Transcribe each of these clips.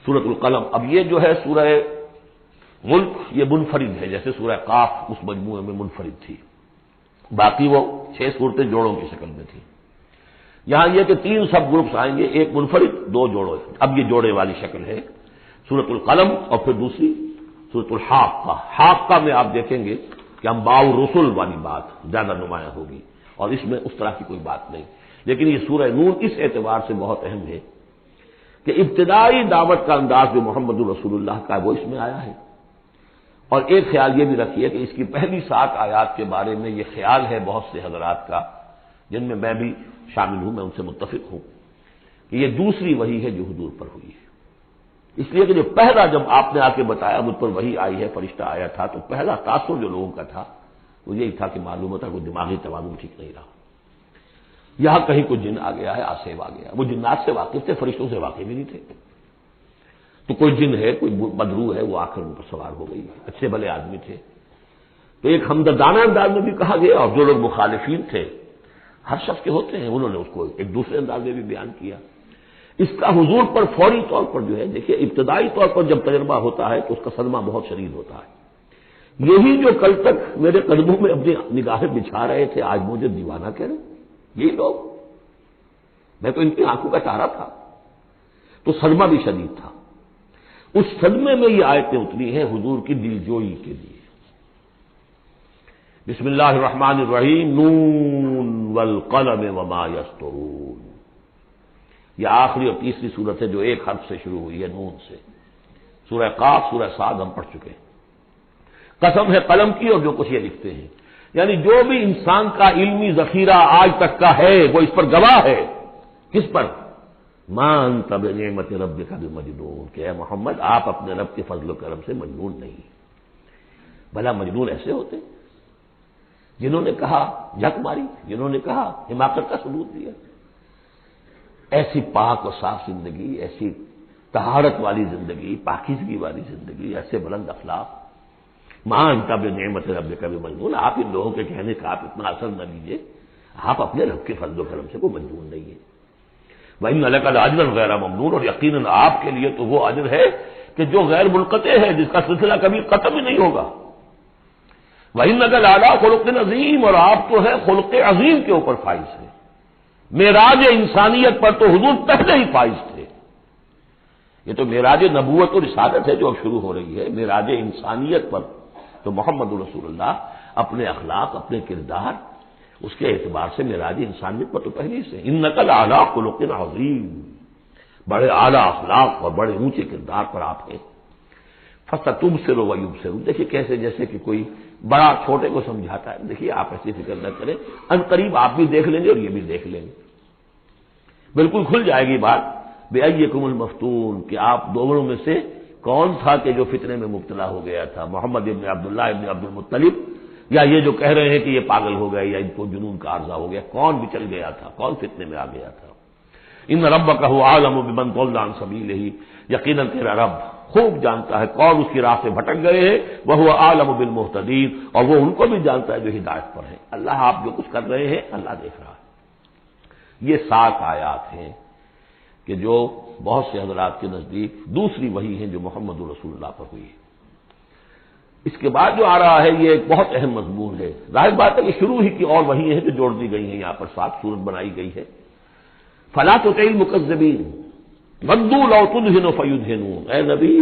سورۃ القلم. اب یہ جو ہے سورہ ملک یہ منفرد ہے، جیسے سورہ قاف اس مجموعے میں منفرد تھی، باقی وہ 6 صورتیں جوڑوں کی شکل میں تھی. یہاں یہ کہ 3 سب گروپس آئیں گے، ایک منفرد 2 جوڑے. اب یہ جوڑے والی شکل ہے سورۃ القلم، اور پھر دوسری سورۃ الحاقہ. حاقہ میں آپ دیکھیں گے کہ انباء الرسل والی بات زیادہ نمایاں ہوگی، اور اس میں اس طرح کی کوئی بات نہیں. لیکن یہ سورہ نون اس اعتبار سے بہت اہم ہے کہ ابتدائی دعوت کا انداز جو محمد رسول اللہ کا ہے وہ اس میں آیا ہے. اور ایک خیال یہ بھی رکھیے کہ اس کی پہلی 7 آیات کے بارے میں یہ خیال ہے بہت سے حضرات کا، جن میں میں بھی شامل ہوں، میں ان سے متفق ہوں، کہ یہ دوسری وحی ہے جو حضور پر ہوئی ہے. اس لیے کہ جو پہلا جب آپ نے آ کے بتایا مجھ پر وحی آئی ہے، فرشتہ آیا تھا، تو پہلا تاثر جو لوگوں کا تھا وہ یہی تھا کہ معلوم ہوتا کہ دماغی توازن ٹھیک نہیں رہا. یہاں کہیں کوئی جن آ گیا ہے، آصف آ گیا. وہ جنات سے واقف تھے، فرشتوں سے واقف ہی نہیں تھے. تو کوئی جن ہے، کوئی بدرو ہے، وہ آ کر ان پر سوار ہو گئی. اچھے بھلے آدمی تھے. تو ایک ہمدردانہ انداز میں بھی کہا گیا، اور جو لوگ مخالفین تھے، ہر شخص کے ہوتے ہیں، انہوں نے اس کو ایک دوسرے انداز میں بھی بیان کیا. اس کا حضور پر فوری طور پر جو ہے، دیکھیے ابتدائی طور پر جب تجربہ ہوتا ہے تو اس کا صدمہ بہت شدید ہوتا ہے. یہی جو کل تک میرے قدموں میں اپنی نگاہیں بچھا رہے تھے، آج مجھے دیوانہ کہہ رہے، یہی لوگ، میں تو ان کی آنکھوں کا تارا تھا. تو صدمہ بھی شدید تھا. اس صدمے میں یہ آیتیں اتری ہیں حضور کی دلجوئی کے لیے. بسم اللہ الرحمن الرحیم، نون والقلم وما یسطرون. یہ آخری اور تیسری صورت ہے جو ایک حرف سے شروع ہوئی ہے، نون سے. سورہ قاف، سورہ صاد ہم پڑھ چکے ہیں. قسم ہے قلم کی اور جو کچھ یہ لکھتے ہیں، یعنی جو بھی انسان کا علمی ذخیرہ آج تک کا ہے وہ اس پر گواہ ہے. کس پر؟ ما انت بنعمت ربک بمجنون، کہ اے محمد آپ اپنے رب کے فضل و کرم سے مجنون نہیں. بھلا مجنون ایسے ہوتے جنہوں نے کہا جھک ماری، جنہوں نے کہا حماقت کا ثبوت دیا. ایسی پاک و صاف زندگی، ایسی طہارت والی زندگی، پاکیزگی والی زندگی، ایسے بلند اخلاق. ماں انت بنعمت ربک بمجنون، آپ ان لوگوں کے کہنے کا آپ اتنا اثر نہ لیجیے. آپ اپنے رب کے فضل و کرم سے کوئی مجنون نہیں ہے. وَإِنَّ لَكَ لَأَجْرًا غَيْرَ مَمْنُونٍ، اور یقیناً آپ کے لیے تو وہ اجر ہے کہ جو غیر منقطع ہے، جس کا سلسلہ کبھی ختم ہی نہیں ہوگا. وَإِنَّكَ لَعَلَىٰ خُلُقٍ عَظِيمٍ، اور آپ تو ہے خلق عظیم کے اوپر فائز ہے. معراج انسانیت پر تو حضور پہلے ہی فائز تھے. یہ تو معراج نبوت اور رسالت ہے جو اب شروع ہو رہی ہے. معراج انسانیت پر تو محمد رسول اللہ اپنے اخلاق، اپنے کردار، اس کے اعتبار سے معراج انسانیت پر تو پہلے سے. انک لعلی خلق عظیم، بڑے اعلیٰ اخلاق اور بڑے اونچے کردار پر آپ ہیں. فستبصر ویبصر، دیکھیے کیسے جیسے کہ کوئی بڑا چھوٹے کو سمجھاتا ہے. دیکھیے آپ ایسی فکر نہ کریں، ان قریب آپ بھی دیکھ لیں گے اور یہ بھی دیکھ لیں گے. بالکل کھل جائے گی بات. بأیکم المفتون، کہ آپ دونوں میں سے کون تھا کہ جو فتنے میں مبتلا ہو گیا تھا، محمد ابن عبداللہ ابن عبد المطلب، یا یہ جو کہہ رہے ہیں کہ یہ پاگل ہو گئے یا ان کو جنون کا عارضہ ہو گیا. کون بچل گیا تھا، کون فتنے میں آ گیا تھا. ان ربک هو اعلم بمن ضل عن سبیلہ، یقیناً تیرا رب خوب جانتا ہے کون اس کی راہ سے بھٹک گئے ہیں. وهو اعلم بالمهتدین، اور وہ ان کو بھی جانتا ہے جو ہدایت پر ہیں. اللہ آپ جو کچھ کر رہے ہیں اللہ دیکھ رہا ہے. یہ 7 آیات ہیں کہ جو بہت سے حضرات کے نزدیک دوسری وحی ہیں جو محمد رسول اللہ پر ہوئی ہے. اس کے بعد جو آ رہا ہے یہ ایک بہت اہم مضمون ہے. ظاہر بات ہے کہ شروع ہی کی اور وحی ہیں جو جوڑ دی گئی ہیں، یہاں پر 7 سورت بنائی گئی ہے. فلا تطع المکذبین ودوا لو تدہن فیدہنون، اے نبی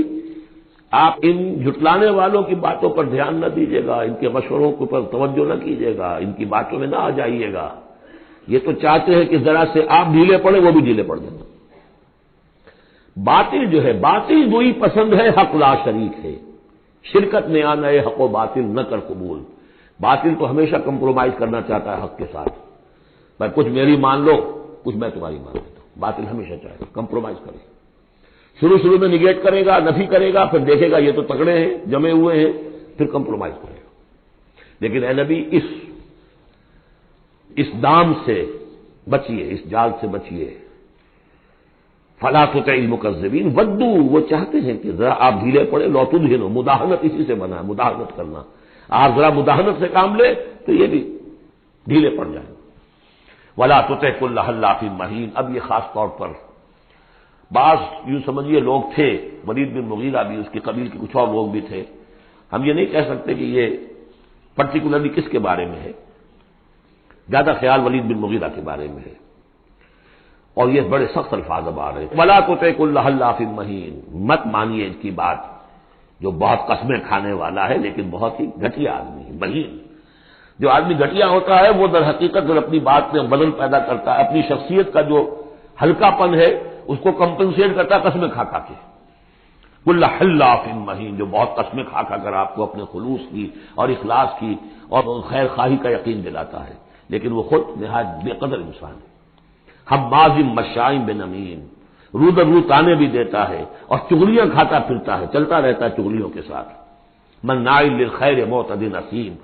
آپ ان جھٹلانے والوں کی باتوں پر دھیان نہ دیجیے گا، ان کے مشوروں کے اوپر توجہ نہ کیجیے گا، ان کی باتوں میں نہ آ جائیے گا. یہ تو چاہتے ہیں کہ ذرا سے آپ ڈھیلے پڑے وہ بھی ڈھیلے پڑ جائیں. باطل جو ہے، باطل دوئی پسند ہے، حق لا شریک ہے. شرکت میں آنا ہے، حق و باطل نہ کر قبول. باطل تو ہمیشہ کمپرومائز کرنا چاہتا ہے حق کے ساتھ. بھائی کچھ میری مان لو، کچھ میں تمہاری مان لیتا ہوں. باطل ہمیشہ چاہے گا کمپرومائز کرے. شروع میں نگیٹ کرے گا، نفی کرے گا، پھر دیکھے گا یہ تو تگڑے ہیں، جمے ہوئے ہیں، پھر کمپرومائز کرے گا. لیکن اے نبی اس دام سے بچیے، اس جال سے بچیے. فلا تطع المکذبین ودوا، وہ چاہتے ہیں کہ ذرا آپ ڈھیلے پڑے. لو تدہنوا، مداہنت اسی سے بنا ہے، مداہنت کرنا. آپ ذرا مداہنت سے کام لیں تو یہ بھی ڈھیلے پڑ جائیں. ولا تطع کل حلاف مہین، اب یہ خاص طور پر بعض یوں سمجھیے لوگ تھے، ولید بن مغیرہ بھی، اس کی قبیل کے کچھ اور لوگ بھی تھے، ہم یہ نہیں کہہ سکتے کہ یہ پرٹیکولرلی کس کے بارے میں ہے، زیادہ خیال ولید بن مغیرہ کے بارے میں ہے، اور یہ بڑے سخت الفاظ اب آ رہے ہیں، وَلَا تُطِعْ كُلَّ حَلَّافٍ مَّهِينٍ، مت مانیے اس کی بات جو بہت قسمیں کھانے والا ہے لیکن بہت ہی گھٹیا آدمی ہے، مہین۔ جو آدمی گھٹیا ہوتا ہے وہ در حقیقت جب اپنی بات میں بدل پیدا کرتا ہے، اپنی شخصیت کا جو ہلکا پن ہے اس کو کمپنسیٹ کرتا ہے قسمیں کھا کھا کے۔ کل حلاف مہین، جو بہت قسمیں کھا کھا کر آپ کو اپنے خلوص کی اور اخلاص کی اور خیر خواہی کا یقین دلاتا ہے، لیکن وہ خود نہایت بے قدر انسان ہے۔ حماز مشاء بنمیم، رو در رو تانے بھی دیتا ہے اور چغلیاں کھاتا پھرتا ہے، چلتا رہتا ہے چغلیوں کے ساتھ۔ مناع للخیر معتد اثیم،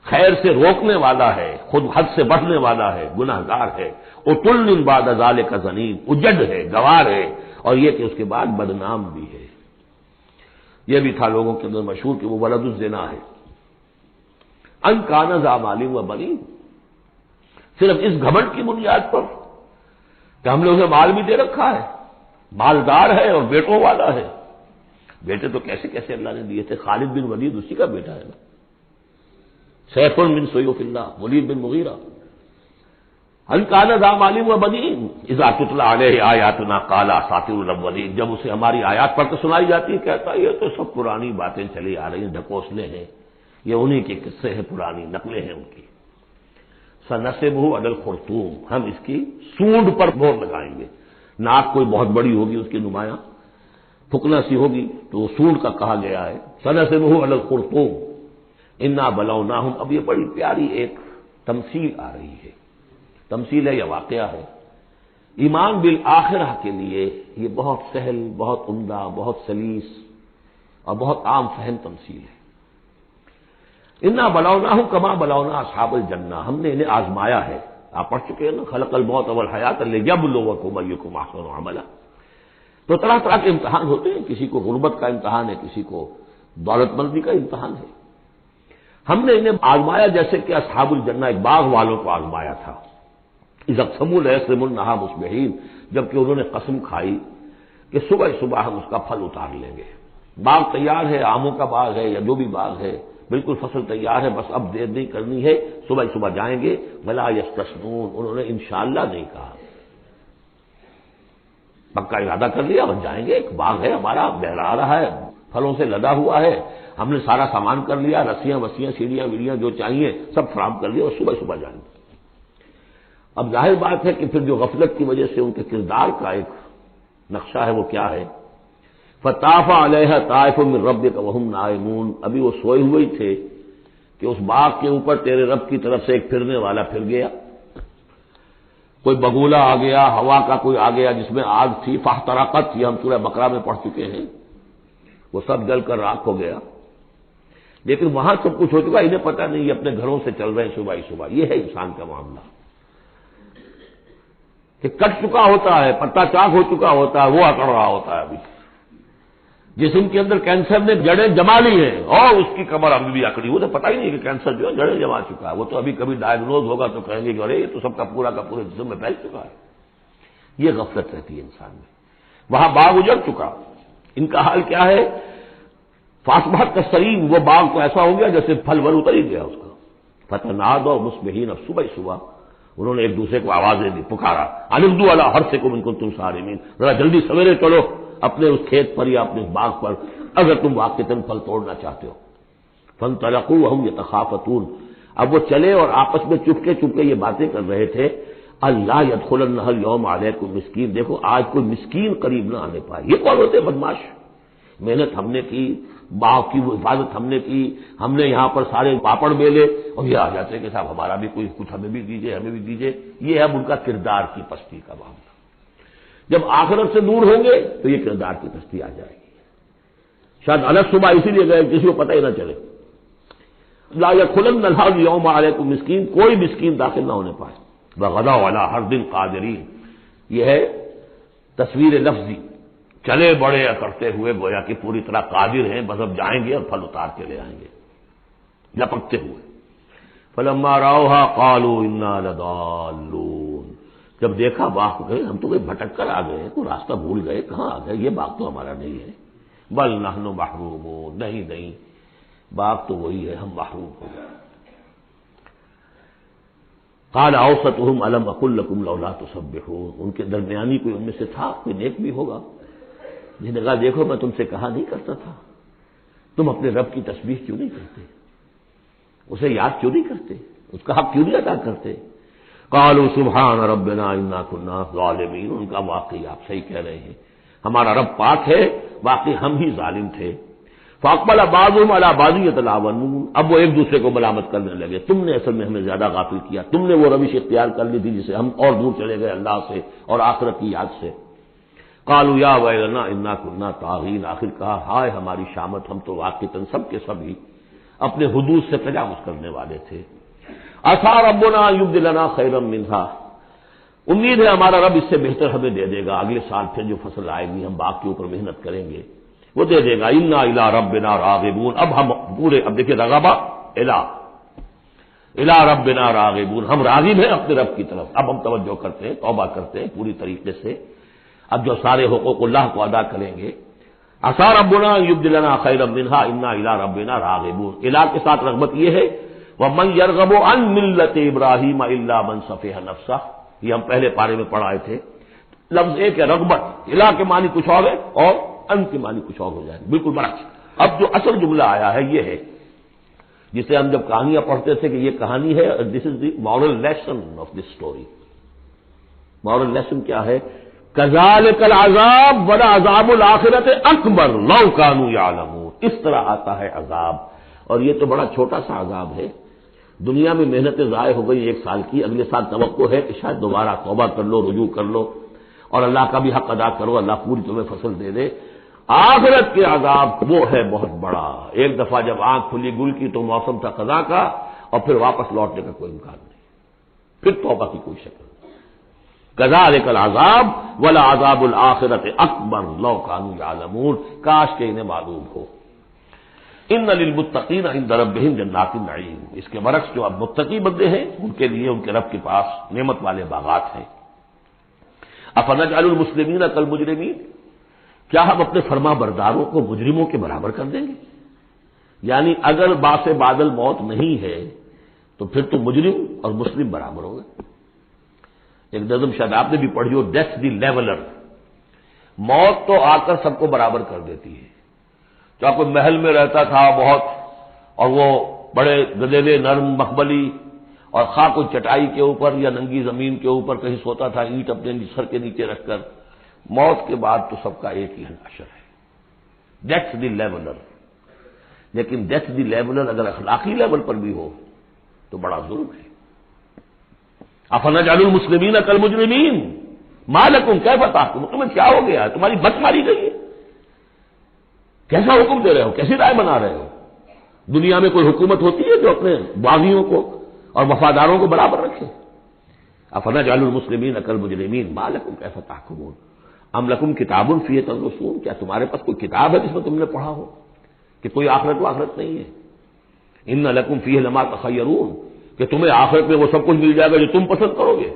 خیر سے روکنے والا ہے، خود حد سے بڑھنے والا ہے، گناہ گار ہے۔ عتل بعد ذلک زنیم، اجڑ ہے، گوار ہے، اور یہ کہ اس کے بعد بدنام بھی ہے۔ یہ بھی تھا لوگوں کے اندر مشہور کہ وہ ولد الزنا ہے۔ ان کان ذا مال و بنین، صرف اس گھمنڈ کی بنیاد پر کہ ہم نے اسے مال بھی دے رکھا ہے، مالدار ہے اور بیٹوں والا ہے۔ بیٹے تو کیسے کیسے اللہ نے دیے تھے، خالد بن ولید اسی کا بیٹا ہے نا، سیف من سیوف اللہ، ولید بن مغیرہ۔ ان کان ذا مال و بنین اذا تتلی علیہ آیاتنا قال اساطیر الاولین، جب اسے ہماری آیات پڑھ کر سنائی جاتی ہے کہتا ہے یہ تو سب پرانی باتیں چلی آ رہی ہیں، ڈھکوسلے ہیں، یہ انہی کے قصے ہیں، پرانی نقلیں ہیں ان کی۔ سنصبہ علی الخرطوم، ہم اس کی سونڈ پر مہر لگائیں گے۔ ناک کوئی بہت بڑی ہوگی اس کی نمایاں، پھکنا سی ہوگی تو وہ سونڈ کا کہا گیا ہے۔ سنصبہ علی الخرطوم انا بلوناہم، اب یہ بڑی پیاری ایک تمثیل آ رہی ہے، تمثیل ہے یا واقعہ ہے۔ ایمان بالآخرہ کے لیے یہ بہت سہل، بہت عمدہ، بہت سلیس اور بہت عام فہم تمثیل ہے۔ انا بلوناہم کما بلونا اصحاب الجنہ، ہم نے انہیں آزمایا ہے۔ آپ پڑھ چکے ہیں نا، خلق الموت والحیات لیبلوکم ایکم احسن عملا۔ تو طرح طرح کے امتحان ہوتے ہیں، کسی کو غربت کا امتحان ہے، کسی کو دولت مندی کا امتحان ہے۔ ہم نے انہیں آزمایا جیسے کہ اصحاب الجنہ ایک باغ والوں کو آزمایا تھا۔ اذا اقسموا لیصرموا النہار مصبحین، جبکہ انہوں نے قسم کھائی کہ صبح صبح ہم اس کا پھل اتار لیں گے۔ باغ تیار ہے، آموں کا باغ ہے یا جو بھی باغ ہے، بالکل فصل تیار ہے، بس اب دیر نہیں کرنی ہے، صبح صبح جائیں گے۔ ولا یستثنون، انہوں نے انشاءاللہ نہیں کہا، پکا ارادہ کر لیا بس جائیں گے، ایک باغ ہے ہمارا، بہلا رہا ہے، پھلوں سے لدا ہوا ہے، ہم نے سارا سامان کر لیا، رسیاں وسیاں سیڑھیاں ویڑیاں جو چاہیے سب فراہم کر لیا، اور صبح صبح جائیں گے۔ اب ظاہر بات ہے کہ پھر جو غفلت کی وجہ سے ان کے کردار کا ایک نقشہ ہے وہ کیا ہے، فطاف علیہا طائف من ربک وہم نائمون، ابھی وہ سوئے ہوئے ہی تھے کہ اس باغ کے اوپر تیرے رب کی طرف سے ایک پھرنے والا پھر گیا، کوئی بگولا آ گیا، ہوا کا کوئی آ گیا جس میں آگ تھی، فاحترقت، یہ ہم سورہ بقرہ میں پڑھ چکے ہیں، وہ سب جل کر راکھ ہو گیا۔ لیکن وہاں سب کچھ ہو چکا، انہیں پتہ نہیں، یہ اپنے گھروں سے چل رہے ہیں صبح ہی صبح۔ یہ ہے انسان کا معاملہ کہ کٹ چکا ہوتا ہے، پتا چاک ہو چکا ہوتا ہے، وہ اکڑ رہا ہوتا ہے۔ ابھی جسم کے اندر کینسر نے جڑیں جما لی ہیں اور اس کی کمر ابھی بھی اکڑی، وہ تو پتہ ہی نہیں کہ کینسر جو ہے جڑیں جما چکا ہے، وہ تو ابھی کبھی ڈائگنوز ہوگا تو کہیں گے کہ ارے یہ تو سب کا پورا جسم میں پھیل چکا ہے۔ یہ غفلت رہتی ہے انسان میں۔ وہاں باغ اجڑ چکا، ان کا حال کیا ہے، فاصبحت کالصریم، وہ باغ تو ایسا ہو گیا جیسے پھل ور اتر ہی گیا اس کا۔ فتنادوا مصبحین، اب صبح صبح انہوں نے ایک دوسرے کو آوازیں دی، پکارا، انغدوا علی حرثکم ان کنتم صارمین، ذرا جلدی سویرے چلو اپنے اس کھیت پر یا اپنے اس باغ پر اگر تم واقعتاً پھل توڑنا چاہتے ہو۔ فانطلقوا وهم يتخافتون، اب وہ چلے اور آپس میں چپکے چپکے یہ باتیں کر رہے تھے، اللہ يدخلنها اليوم علیکم مسکین، دیکھو آج کوئی مسکین قریب نہ آنے پائے۔ یہ کون ہوتے بدماش؟ محنت ہم نے کی، باغ کی وہ حفاظت ہم نے کی، ہم نے یہاں پر سارے پاپڑ بیلے، اور یہ آ جاتے ہیں کہ صاحب ہمارا بھی کوئی کچھ ہمیں بھی دیجیے، ہمیں بھی دیجیے۔ یہ ہے ان کا کردار کی پستی کا معاملہ۔ جب آخرت سے دور ہوں گے تو یہ کردار کی پستی آ جائے گی۔ شاید الگ صبح اسی لیے گئے کسی کو پتہ ہی نہ چلے۔ لا يدخلن اليوم علیکم مسکین، کوئی مسکین داخل نہ ہونے پائے۔ وغدوا علی حرد قادرین، یہ ہے تصویر لفظی، چلے بڑے کرتے ہوئے گویا کہ پوری طرح قادر ہیں، بس اب جائیں گے اور پھل اتار کے لے آئیں گے لپکتے ہوئے۔ فلما راوها قالوا انا لضالون، جب دیکھا باغ گئے، ہم تو کوئی بھٹک کر آ گئے، تو راستہ بھول گئے، کہاں آ گئے، یہ باغ تو ہمارا نہیں ہے، بل نحن محرومون، نہیں باغ تو وہی ہے، ہم محروم ہو گئے۔ قال اوسطهم الم اقل لكم لولا تسبحون، ان کے درمیانی کوئی ان میں سے تھا، کوئی نیک بھی ہوگا جس نے کہا دیکھو میں تم سے کہا نہیں کرتا تھا، تم اپنے رب کی تسبیح کیوں نہیں کرتے، اسے یاد کیوں نہیں کرتے، اس کا حق کیوں نہیں ادا کرتے؟ قالوا سبحان ربنا انا كنا ظالمین، ان کا واقعی آپ صحیح کہہ رہے ہیں، ہمارا رب پاک ہے، واقعی ہم ہی ظالم تھے۔ فاقبل بعضهم على بعض يتلاومون، اب وہ ایک دوسرے کو ملامت کرنے لگے، تم نے اصل میں ہمیں زیادہ غافل کیا، تم نے وہ روش اختیار کر لی تھی جسے ہم اور دور چلے گئے اللہ سے اور آخرت کی یاد سے۔ قالوا یا ویلنا انا كنا طاغین، آخر کہا ہائے ہماری شامت، ہم تو واقعتاً سب کے سب ہی اپنے حدود سے تجاوز کرنے والے تھے۔ عسى ربنا ان يبدلنا خيرا منها، امید ہے ہمارا رب اس سے بہتر ہمیں دے دے گا، اگلے سال پھر جو فصل آئے گی ہم باغ کے اوپر محنت کریں گے وہ دے دے گا۔ انا الى ربنا راغبون، اب ہم پورے، اب دیکھیں رغبہ الى ربنا راغبون، ہم راغب ہیں اپنے رب کی طرف، اب ہم توجہ کرتے ہیں، توبہ کرتے ہیں پوری طریقے سے، اب جو سارے حقوق اللہ کو ادا کریں گے۔ عسى ربنا ان يبدلنا خيرا منها انا الى ربنا راغبون، الى کے ساتھ رغبت یہ ہے وَمَنْ يَرْغَبُ عَنْ مِلَّةِ إِبْرَاهِيمَ إِلَّا مَنْ سَفِهَ نَفْسَهُ، یہ ہم پہلے پارے میں پڑھائے تھے، لفظ ایک ہے رغبت، الہ کے معنی کچھ اور ہے اور ان کے معنی کچھ اور ہو جائے، بالکل برعکس۔ اب جو اصل جملہ آیا ہے یہ ہے جسے ہم جب کہانیاں پڑھتے تھے کہ یہ کہانی ہے، this is the moral lesson of this story. Moral lesson کیا ہے؟ كَذَلِكَ الْعَذَابُ وَلَعَذَابُ الْآخِرَةِ أَكْبَرُ لَوْ كَانُوا يَعْلَمُونَ، اس طرح آتا ہے عذاب، اور یہ تو بڑا چھوٹا سا عذاب ہے، دنیا میں محنتیں ضائع ہو گئی ایک سال کی، اگلے سال توقع ہے کہ شاید دوبارہ توبہ کر لو، رجوع کر لو اور اللہ کا بھی حق ادا کرو، اللہ پوری تمہیں فصل دے دے۔ آخرت کے عذاب وہ ہے بہت بڑا، ایک دفعہ جب آنکھ کھلی گل کی تو موسم تھا قضا کا، اور پھر واپس لوٹنے کا کوئی امکان نہیں، پھر توبہ کی کوئی شکل نہیں۔ كذلك العذاب ولعذاب الآخرة أكبر لو كانوا يعلمون، کاش کہ انہیں معلوم ہو۔ ان للمتقین عند ربهم جنات النعیم، اس کے برعکس جو اب متقی بندے ہیں ان کے لیے ان کے رب کے پاس نعمت والے باغات ہیں۔ افنجعل المسلمین کالمجرمین، کیا ہم اپنے فرما برداروں کو مجرموں کے برابر کر دیں گے؟ یعنی اگر باعث بادل موت نہیں ہے تو پھر تو مجرم اور مسلم برابر ہو گئے۔ ایک نظم شاید آپ نے بھی پڑھی ہو، ڈیتھ دی لیولر، موت تو آ کر سب کو برابر کر دیتی ہے، چاہے کوئی محل میں رہتا تھا بہت اور وہ بڑے گدیلے نرم مخملی، اور خواہ کوئی چٹائی کے اوپر یا ننگی زمین کے اوپر کہیں سوتا تھا اینٹ اپنے سر کے نیچے رکھ کر، موت کے بعد تو سب کا ایک ہی حشر ہے، ڈیتھ دی لیولر۔ لیکن ڈیتھ دی لیولر اگر اخلاقی لیول پر بھی ہو تو بڑا ظلم ہے۔ افنجعل المسلمین کالمجرمین ما لکم کیف تحکمون، تمہیں کیا ہو گیا ہے، تمہاری بت ماری گئی ہے، کیسا حکم دے رہے ہو، کیسی رائے بنا رہے ہو؟ دنیا میں کوئی حکومت ہوتی ہے جو اپنے باغیوں کو اور وفاداروں کو برابر رکھے؟ افنجعل المسلمین کالمجرمین ما لکم کیف تحکمون ام لکم کتاب فیہ تدرسون، کیا تمہارے پاس کوئی کتاب ہے جس میں تم نے پڑھا ہو کہ کوئی آخرت و آخرت نہیں ہے؟ ان لکم فیہ لما تخیرون، کہ تمہیں آخرت میں وہ سب کچھ مل جائے گا جو تم پسند کرو گے۔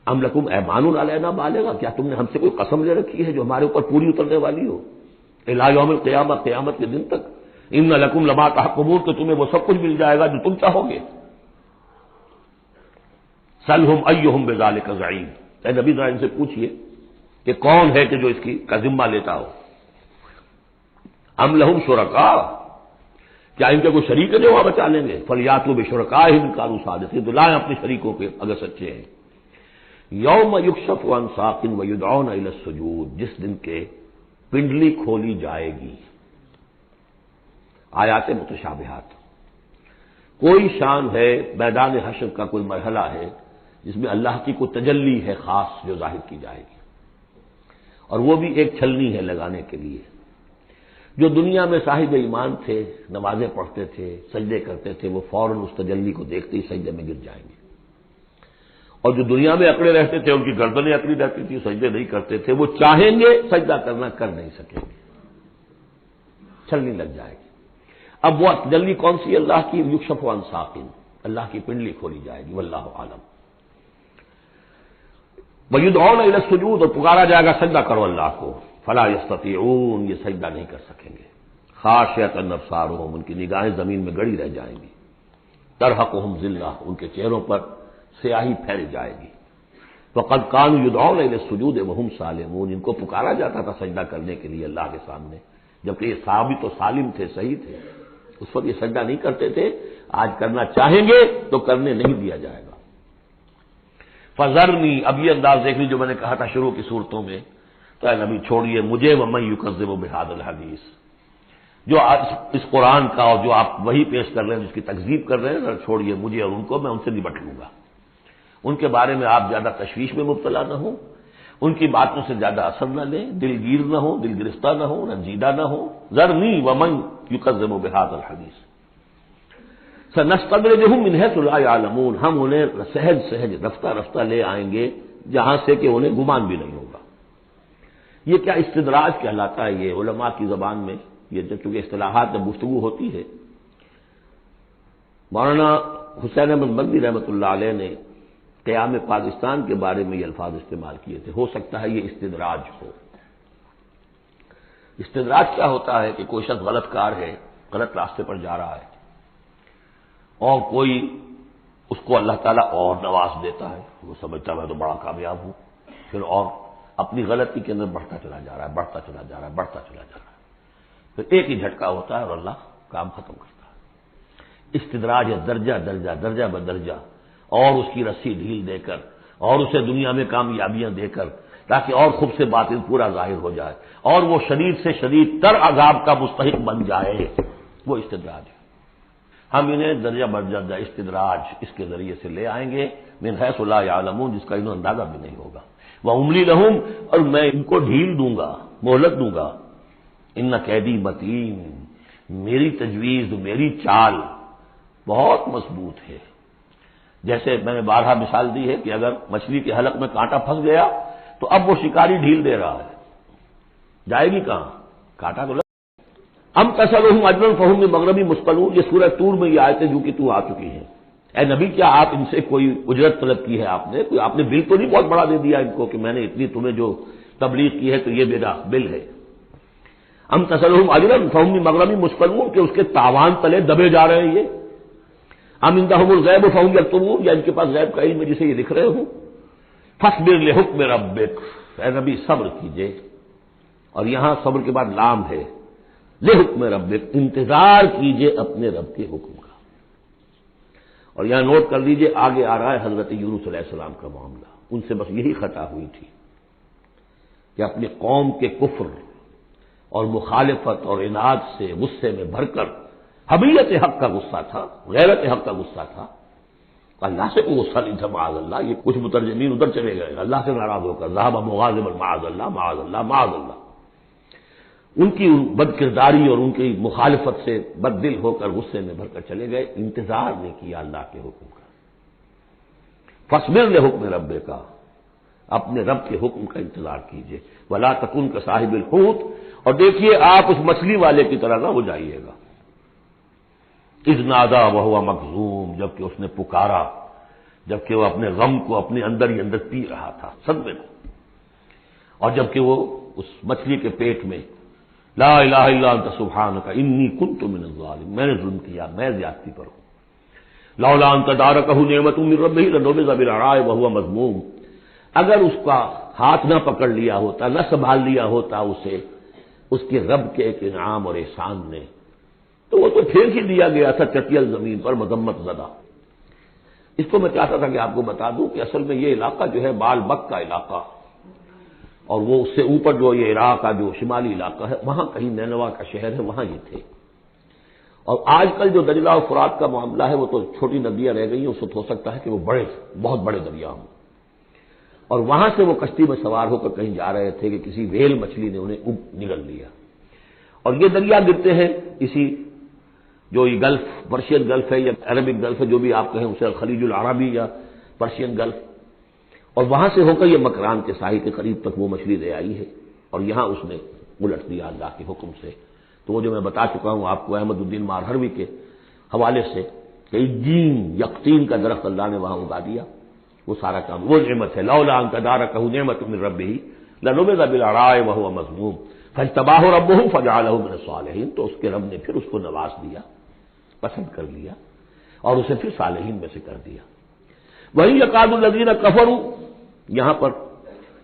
ام لکم ایمان علینا بالغا، کیا تم نے ہم سے کوئی قسم لے رکھی ہے جو ہمارے اوپر پوری اترنے والی ہو الی یوم القیامہ، قیامت کے دن تک؟ ان لکم لما تحکمون، کہ تمہیں وہ سب کچھ مل جائے گا جو تم چاہو گے۔ سلہم ایہم بذالک زعیم، اے نبی ذرا ان سے پوچھئے کہ کون ہے کہ جو اس کا ذمہ لیتا ہو۔ ام لہم شرکاء، کیا ان کے کوئی شریک ہے جو وہاں بچا لیں گے؟ فلیاتوا بشرکائہم ان کانوا صادقین، تو لائیں اپنے شریکوں کے اگر سچے ہیں۔ یوم یکشف عن ساق ویدعون الی السجود، جس دن کے پنڈلی کھولی جائے گی۔ آیات متشابہات، کوئی شان ہے میدان حشر کا، کوئی مرحلہ ہے جس میں اللہ کی کوئی تجلی ہے خاص جو ظاہر کی جائے گی، اور وہ بھی ایک چھلنی ہے لگانے کے لیے۔ جو دنیا میں صاحب ایمان تھے، نمازیں پڑھتے تھے، سجدے کرتے تھے، وہ فوراً اس تجلی کو دیکھتے ہی سجدے میں گر جائیں گے، اور جو دنیا میں اکڑے رہتے تھے ان کی گردنیں اکڑی رہتی تھی، سجدے نہیں کرتے تھے، وہ چاہیں گے سجدہ کرنا کر نہیں سکیں گے، چھلنی لگ جائے گی۔ اب وہ تجلی کون سی؟ اللہ کی یکشف عن ساق، اللہ کی پنڈلی کھولی جائے گی، واللہ عالم۔ وَيُدْعَوْنَ إِلَى السُّجُودِ، اور پکارا جائے گا سجدہ کرو اللہ کو، فَلَا يَسْتَطِيعُونَ، یہ سجدہ نہیں کر سکیں گے، خاشعۃ ابصارُہم، ان کی نگاہیں زمین میں گڑی رہ جائیں گی، ترہقہم ذلہ، ان کے چہروں پر سیاہی پھیل جائے گی، وَقَدْ كَانُوا يُدْعَوْنَ إِلَى السُّجُودِ وَهُمْ سَالِمُونَ، ان کو پکارا جاتا تھا سجدہ کرنے کے لیے اللہ کے سامنے، جبکہ یہ ثابت و سالم تھے، صحیح تھے، اس وقت یہ سجدہ نہیں کرتے تھے، آج کرنا چاہیں گے تو کرنے نہیں دیا جائے گا۔ فَذَرْنِي، اب یہ انداز دیکھ لی جو میں نے کہا تھا شروع کی صورتوں میں، تو اے نبی چھوڑیے مجھے، وَمَن يُكَذِّبُ بِهَذَا الْحَدِيثِ، جو اس قرآن کا اور جو آپ وہی پیش کر رہے ہیں جس کی تکذیب کر رہے ہیں، چھوڑیے مجھے اور ان کو، میں ان سے نمٹ لوں گا، ان کے بارے میں آپ زیادہ تشویش میں مبتلا نہ ہوں، ان کی باتوں سے زیادہ اثر نہ لیں، دل گیر نہ ہو، دل گرفتہ نہ ہو، رنجیدہ نہ ہو۔ ذرنی ومن یکذب بہذا الحدیث سنستدرجہم من حیث لا یعلمون، ہم انہیں سہج سہج رفتہ رفتہ لے آئیں گے جہاں سے کہ انہیں گمان بھی نہیں ہوگا۔ یہ کیا استدراج کہلاتا ہے، یہ علماء کی زبان میں، یہ چونکہ اصطلاحات میں گفتگو ہوتی ہے۔ مولانا حسین احمد مدنی رحمۃ اللہ علیہ نے قیام پاکستان کے بارے میں یہ الفاظ استعمال کیے تھے، ہو سکتا ہے یہ استدراج ہو۔ استدراج کیا ہوتا ہے کہ کوئی شخص غلط کار ہے، غلط راستے پر جا رہا ہے، اور کوئی اس کو اللہ تعالیٰ اور نواز دیتا ہے، وہ سمجھتا ہے میں تو بڑا کامیاب ہوں، پھر اور اپنی غلطی کے اندر بڑھتا چلا جا رہا ہے، بڑھتا چلا جا رہا ہے، بڑھتا چلا جا رہا ہے، پھر ایک ہی جھٹکا ہوتا ہے اور اللہ کام ختم کرتا ہے۔ استدراج ہے درجہ درجہ، درجہ بدرجہ، اور اس کی رسی ڈھیل دے کر، اور اسے دنیا میں کامیابیاں دے کر، تاکہ اور خوب سے باطل پورا ظاہر ہو جائے، اور وہ شدید سے شدید تر عذاب کا مستحق بن جائے، وہ استدراج ہے۔ ہم انہیں درجہ بدرجہ استدراج اس کے ذریعے سے لے آئیں گے، من حیث لا یعلمون، جس کا انہیں اندازہ بھی نہیں ہوگا۔ وَأُمْلِي لَهُمْ، اور میں ان کو ڈھیل دوں گا، مہلت دوں گا۔ ان قیدی متین، میری تجویز، میری چال بہت مضبوط ہے۔ جیسے میں نے بارہا مثال دی ہے کہ اگر مچھلی کے حلق میں کانٹا پھنس گیا تو اب وہ شکاری ڈھیل دے رہا ہے، جائے گی کہاں، کانٹا تو لگ۔ ام تسألهم اجرا فهم من مغرم مثقلون، یہ سورہ طور میں یہ آیتیں جو کہ تو آ چکی ہیں۔ اے نبی کیا آپ ان سے کوئی اجرت طلب کی ہے، آپ نے بل تو نہیں بہت بڑا دے دیا ان کو کہ میں نے اتنی تمہیں جو تبلیغ کی ہے تو یہ میرا بل ہے۔ ام تسألهم اجرا فهم من مغرم مثقلون، کہ اس کے تاوان تلے دبے جا رہے ہیں یہ۔ ام عندهم الغیب فهم یکتبون، یا ان کے پاس غیب کا علم ہے جسے یہ لکھ رہے ہوں۔ فاصبر لحکم ربک، اے نبی صبر کیجئے، اور یہاں صبر کے بعد لام ہے، لحکم ربک، انتظار کیجئے اپنے رب کے حکم کا۔ اور یہاں نوٹ کر لیجئے آگے آ رہا ہے حضرت یونس علیہ السلام کا معاملہ، ان سے بس یہی خطا ہوئی تھی کہ اپنی قوم کے کفر اور مخالفت اور عناد سے غصے میں بھر کر، حمیت حق کا غصہ تھا، غیرت حق کا غصہ تھا، اللہ سے کوئی غصہ نہیں تھا معاذ اللہ۔ یہ کچھ مترجمین ادھر چلے گئے اللہ سے ناراض ہو کر، ذهب مغاضبا معاذ اللہ معاذ اللہ معاذ اللہ، ان کی بد کرداری اور ان کی مخالفت سے بد دل ہو کر غصے میں بھر کر چلے گئے، انتظار نہیں کیا اللہ کے حکم کا۔ فاصبر لحکم ربک، اپنے رب کے حکم کا انتظار کیجئے، ولا تکن کصاحب الحوت، اور دیکھیے آپ اس مچھلی والے کی طرح نہ ہو جائیے گا، اذ نادا وہو مکظوم، جبکہ اس نے پکارا، جبکہ وہ اپنے غم کو اپنے اندر ہی اندر پی رہا تھا صدمے میں، اور جبکہ وہ اس مچھلی کے پیٹ میں لا الہ الا انت سبحانک انی کنت من الظالمین، میں نے ظلم کیا، میں زیادتی پر ہوں۔ لولا ان تدارکہ نعمت من ربہ لنبذ بالعراء وہو مذموم، اگر اس کا ہاتھ نہ پکڑ لیا ہوتا، نہ سنبھال لیا ہوتا اسے اس کے رب کے ایک انعام اور احسان نے، تو وہ تو پھینک ہی دیا گیا تھا چٹیل زمین پر مذمت زدہ۔ اس کو میں چاہتا تھا کہ آپ کو بتا دوں کہ اصل میں یہ علاقہ جو ہے بال بک کا علاقہ، اور وہ اس سے اوپر جو یہ عراق کا جو شمالی علاقہ ہے، وہاں کہیں نینوا کا شہر ہے، وہاں یہ تھے۔ اور آج کل جو دجلہ و فرات کا معاملہ ہے وہ تو چھوٹی ندیاں رہ گئی ہیں، اس وقت ہو سکتا ہے کہ وہ بڑے بہت بڑے دریا ہوں، اور وہاں سے وہ کشتی میں سوار ہو کر کہیں جا رہے تھے کہ کسی ویل مچھلی نے انہیں نگل لیا، اور یہ دریا گرتے ہیں اسی جو یہ گلف، پرشین گلف ہے یا عربک گلف ہے، جو بھی آپ کہیں اسے، خلیج العربی یا پرشین گلف، اور وہاں سے ہو کر یہ مکران کے ساحل کے قریب تک وہ مچھلی لے آئی ہے، اور یہاں اس نے الٹ دیا اللہ کے حکم سے۔ تو وہ جو میں بتا چکا ہوں آپ کو احمد الدین مارہروی کے حوالے سے کہ جین یقطین کا درخت اللہ نے وہاں اگا دیا، وہ سارا کام وہ نعمت ہے. لولا ان تدارکہ نعمت من ربہ لنبذ بالعراء وهو مذموم فاجتباہ ربہ فجعلہ من الصالحین. تو اس کے رب نے پھر اس کو نواز دیا، پسند کر لیا اور اسے پھر صالحین میں سے کر دیا. وہی یکاد الذین کفروا، یہاں پر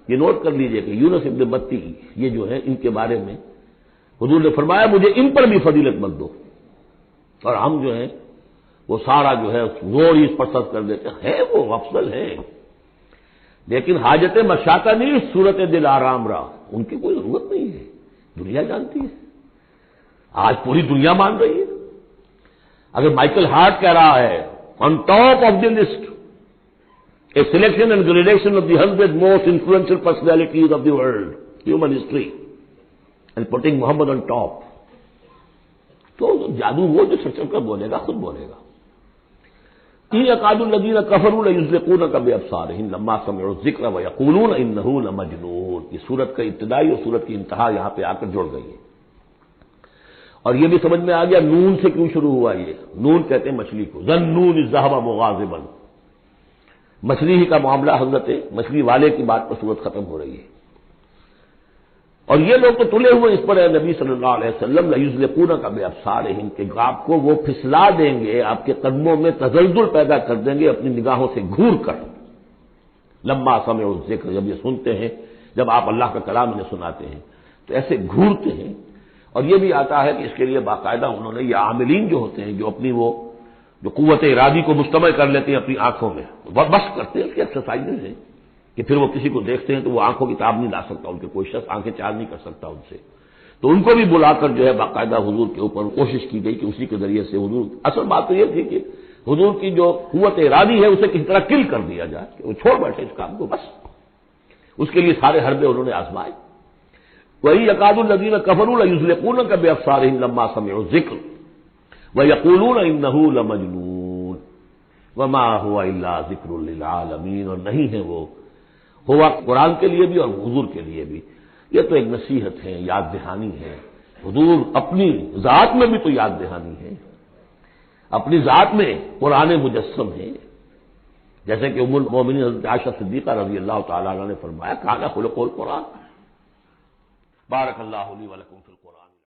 یہ نوٹ کر لیجئے کہ یونس ابن متی یہ جو ہے ان کے بارے میں حضور نے فرمایا مجھے ان پر بھی فضیلت مت دو، اور ہم جو ہیں وہ سارا جو ہے زور اس پر صرف کر دیتے ہیں. وہ افضل ہے لیکن حاجت مشاطہ نہیں، صورت دل آرام رہا، ان کی کوئی ضرورت نہیں ہے، دنیا جانتی ہے، آج پوری دنیا مان رہی ہے. اگر مائیکل ہارٹ کہہ رہا ہے on top of the list a selection and gradation of the 100 most influential personalities of the world, human history, and putting Muhammad on top. تو جادو وہ جو سچ کر بولے گا خود بولے گا. یکاد الذین کفروا لیزلقونک بابصارہم لما سمعوا الذکر ویقولون انہ لمجنون. یہ سورت کا ابتدائی اور سورت کی انتہا یہاں پہ آ کر جڑ گئی ہے. اور یہ بھی سمجھ میں آ گیا نون سے کیوں شروع ہوا. یہ نون کہتے ہیں مچھلی کو. ذنون اذ ذهب مغاضبا، مچھلی ہی کا معاملہ، حضرت مچھلی والے کی بات پر صورت ختم ہو رہی ہے. اور یہ لوگ تو تلے ہوئے اس پر ہے نبی صلی اللہ علیہ وسلم لیزلقونک بابصارہم، کہ آپ کو وہ پھسلا دیں گے، آپ کے قدموں میں تزلزل پیدا کر دیں گے اپنی نگاہوں سے گھور کر. لما سمعوا الذکر، جب یہ سنتے ہیں، جب آپ اللہ کا کلام انہیں سناتے ہیں تو ایسے گھورتے ہیں. اور یہ بھی آتا ہے کہ اس کے لیے باقاعدہ انہوں نے یہ عاملین جو ہوتے ہیں جو اپنی وہ جو قوت ارادی کو مجتمع کر لیتے ہیں اپنی آنکھوں میں، بس کرتے ہیں، اس کی ایکسرسائزز ہیں کہ پھر وہ کسی کو دیکھتے ہیں تو وہ آنکھوں کی تاب نہیں لا سکتا، ان کے کوئی شخص آنکھیں چار نہیں کر سکتا ان سے. تو ان کو بھی بلا کر جو ہے باقاعدہ حضور کے اوپر کوشش کی گئی کہ اسی کے ذریعے سے حضور، اصل بات تو یہ تھی کہ حضور کی جو قوت ارادی ہے اسے کسی طرح کل کر دیا جائے کہ وہ چھوڑ بیٹھے اس کام کو. بس اس کے لیے سارے حربے انہوں نے آزمائے. وہی یکاد الذین کفروا لیزلقونک بابصارہم لما سمعوا الذکر ویقولون انہ لمجنون وما هو الا ذکر للعالمین. اور نہیں ہے وہ، ہوا قرآن کے لیے بھی اور حضور کے لیے بھی، یہ تو ایک نصیحت ہے، یاد دہانی ہے. حضور اپنی ذات میں بھی تو یاد دہانی ہے، اپنی ذات میں قرآن مجسم ہے. جیسے کہ ام المومنین حضرت عائشہ صدیقہ رضی اللہ تعالیٰ عنہ نے فرمایا کان خلق القرآن. بارک اللہ لی ولکم فی القرآن.